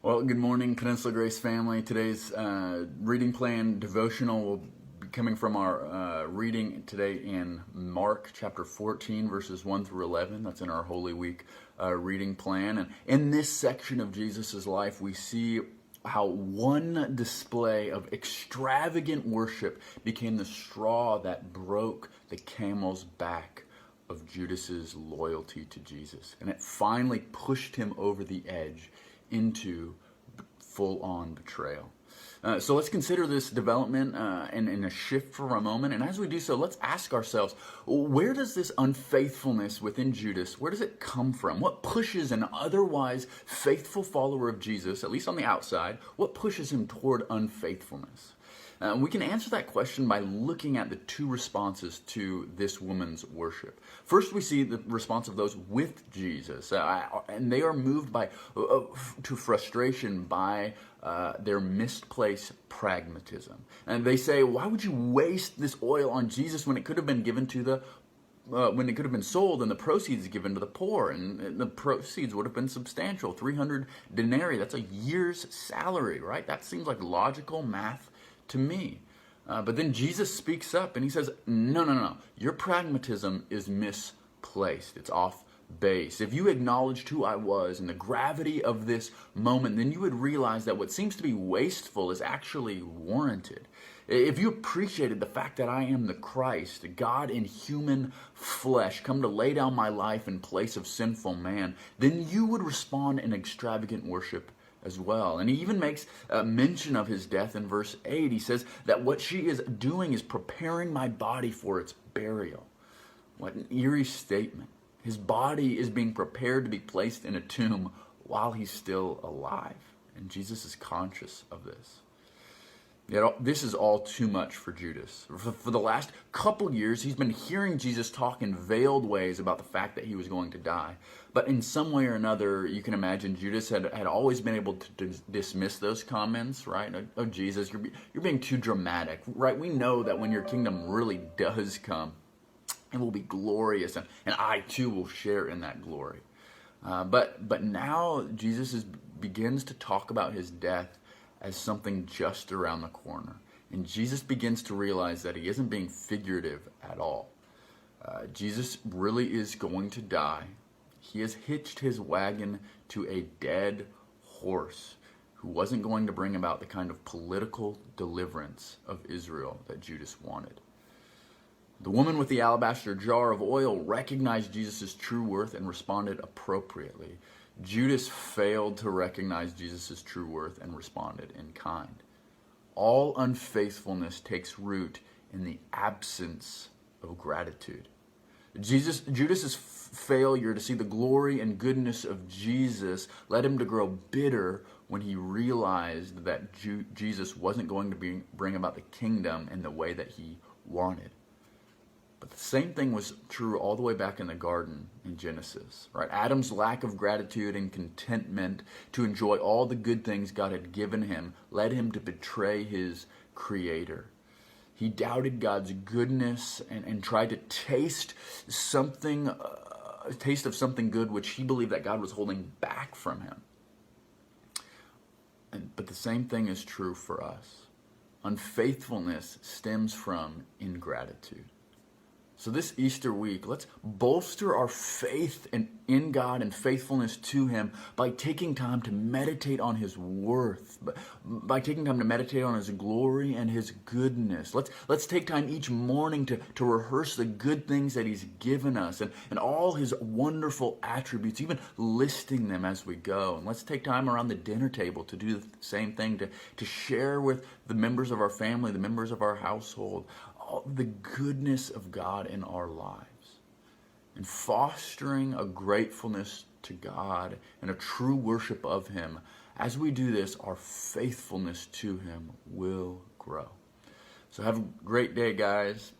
Well, good morning, Peninsula Grace family. Today's reading plan devotional will be coming from our reading today in Mark chapter 14, verses 1 through 11. That's in our Holy Week reading plan. And in this section of Jesus' life, we see how one display of extravagant worship became the straw that broke the camel's back of Judas's loyalty to Jesus. And it finally pushed him over the edge into full-on betrayal. So let's consider this development and a shift for a moment. And as we do so, let's ask ourselves, where does this unfaithfulness within Judas, where does it come from? What pushes an otherwise faithful follower of Jesus, at least on the outside, what pushes him toward unfaithfulness? We can answer that question by looking at the two responses to this woman's worship. First, we see the response of those with Jesus, and they are moved to frustration by their misplaced pragmatism. And they say, "Why would you waste this oil on Jesus when it could have been given to when it could have been sold and the proceeds given to the poor?" And the proceeds would have been substantial, 300 denarii. That's a year's salary, right? That seems like logical math to me. But then Jesus speaks up and he says, no. Your pragmatism is misplaced. It's off base. If you acknowledged who I was and the gravity of this moment, then you would realize that what seems to be wasteful is actually warranted. If you appreciated the fact that I am the Christ, God in human flesh, come to lay down my life in place of sinful man, then you would respond in extravagant worship as well. And he even makes mention of his death in verse 8. He says that what she is doing is preparing my body for its burial. What an eerie statement. His body is being prepared to be placed in a tomb while he's still alive. And Jesus is conscious of this. Yet this is all too much for Judas. For the last couple years, he's been hearing Jesus talk in veiled ways about the fact that he was going to die. But in some way or another, you can imagine Judas had always been able to dismiss those comments, right? Oh, Jesus, you're being too dramatic, right? We know that when your kingdom really does come, it will be glorious, and I too will share in that glory. But now Jesus begins to talk about his death as something just around the corner. And Jesus begins to realize that he isn't being figurative at all. Jesus really is going to die. He has hitched his wagon to a dead horse who wasn't going to bring about the kind of political deliverance of Israel that Judas wanted. The woman with the alabaster jar of oil recognized Jesus' true worth and responded appropriately. Judas failed to recognize Jesus' true worth and responded in kind. All unfaithfulness takes root in the absence of gratitude. Judas's failure to see the glory and goodness of Jesus led him to grow bitter when he realized that Jesus wasn't going to bring about the kingdom in the way that he wanted. But the same thing was true all the way back in the garden in Genesis, right? Adam's lack of gratitude and contentment to enjoy all the good things God had given him led him to betray his Creator. He doubted God's goodness and tried to taste a taste of something good which he believed that God was holding back from him. But the same thing is true for us. Unfaithfulness stems from ingratitude. So this Easter week, let's bolster our faith in God and faithfulness to Him by taking time to meditate on His worth, by taking time to meditate on His glory and His goodness. Let's take time each morning to rehearse the good things that He's given us and all His wonderful attributes, even listing them as we go. And let's take time around the dinner table to do the same thing, to share with the members of our family, the members of our household, the goodness of God in our lives, and fostering a gratefulness to God and a true worship of Him. As we do this, our faithfulness to Him will grow. So have a great day, guys.